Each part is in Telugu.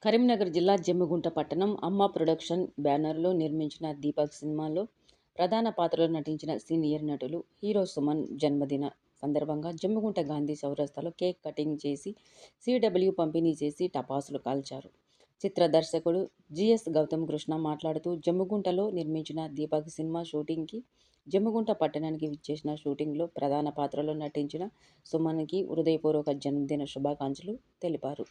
కరీంనగర్ జిల్లా జమ్మిగుంట పట్టణం అమ్మ ప్రొడక్షన్ బ్యానర్లో నిర్మించిన దీపక్ సినిమాలో ప్రధాన పాత్రలో నటించిన సీనియర్ నటులు హీరో సుమన్ జన్మదిన సందర్భంగా జమ్మిగుంట గాంధీ చౌరస్తాలో కేక్ కటింగ్ చేసి సిడబ్ల్యూ పంపిణీ చేసి టపాసులు కాల్చారు. చిత్ర దర్శకుడు జిఎస్ గౌతమ్ కృష్ణ మాట్లాడుతూ జమ్మిగుంటలో నిర్మించిన దీపక్ సినిమా షూటింగ్కి జమ్మిగుంట పట్టణానికి విచ్చేసిన షూటింగ్లో ప్రధాన పాత్రలో నటించిన సుమన్కి హృదయపూర్వక జన్మదిన శుభాకాంక్షలు తెలిపారు.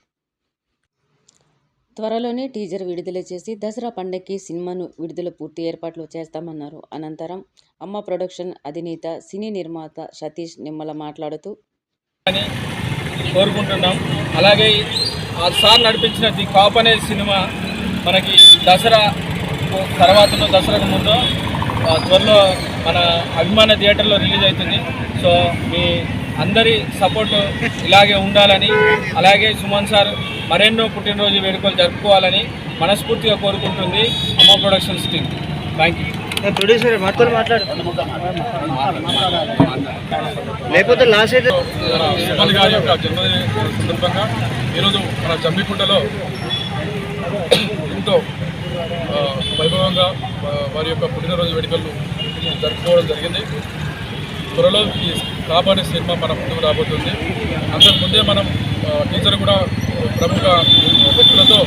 త్వరలోనే టీజర్ విడుదల చేసి దసరా పండగకి సినిమాను విడుదల పూర్తి ఏర్పాట్లు చేస్తామన్నారు. అనంతరం అమ్మ ప్రొడక్షన్ అధినేత సినీ నిర్మాత సతీష్ నిమ్మల మాట్లాడుతూ కోరుకుంటున్నాం. అలాగే ఆ సార్ నడిపించిన ది కాప్ అనే సినిమా మనకి దసరా తర్వాతనో దసరాకు ముందు త్వరలో మన అభిమాన థియేటర్లో రిలీజ్ అవుతుంది. సో మీ అందరి సపోర్టు ఇలాగే ఉండాలని, అలాగే సుమన్ సార్ మరెన్నో పుట్టినరోజు వేడుకలు జరుపుకోవాలని మనస్ఫూర్తిగా కోరుకుంటుంది అమ్మ productions team. Thank you. Producer మాతో మాట్లాడు లేకపోతే లాస్ట్ అయితే సుమన్ గారి యొక్క జన్మదిన సందర్భంగా ఈరోజు మన జమ్మికుంటలో ఎంతో వైభవంగా వారి యొక్క పుట్టినరోజు వేడుకలు జరుపుకోవడం జరిగింది. త్వరలో ఈ కాబోయే సినిమా మన ముందుకు రాబోతుంది. అంతకుముందే మనం టీజర్ కూడా ప్రముఖ వ్యక్తులతో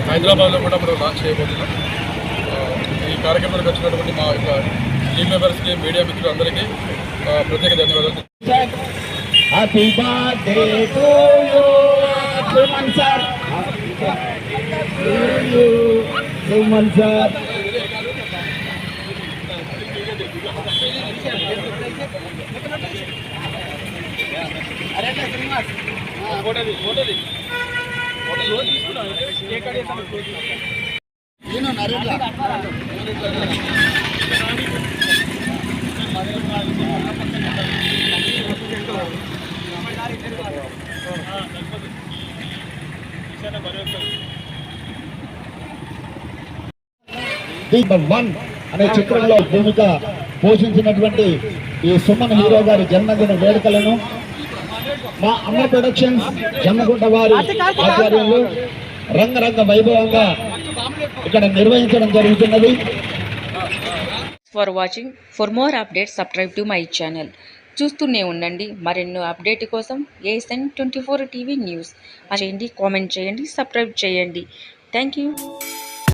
హైదరాబాద్లో కూడా మనం లాంచ్ చేయబోతున్నాం. ఈ కార్యక్రమానికి వచ్చినటువంటి మా యొక్క టీమ్ మెంబర్స్కి, మీడియా మిత్రులందరికీ ప్రత్యేక ధన్యవాదాలు. Happy birthday to you Suman sir. Suman sir దీపం 1 అనే చిత్రంలో భూమిక పోషించినటువంటి ఈ సుమన్ హీరో గారి జన్మదిన వేడుకలను మా అమ్మ ప్రొడక్షన్స్ జమ్మగుంట వారి ఆధ్వర్యంలో రంగరంగ వైభవంగా ఇక్కడ నిర్వహించడం జరుగుతున్నది. For watching. For more updates subscribe to my channel. చూస్తూనే ఉండండి. మరెన్నో అప్డేట్ కోసం ASN 24 టీవీ న్యూస్ చేయండి, కామెంట్ చేయండి, సబ్స్క్రైబ్ చేయండి. Thank you.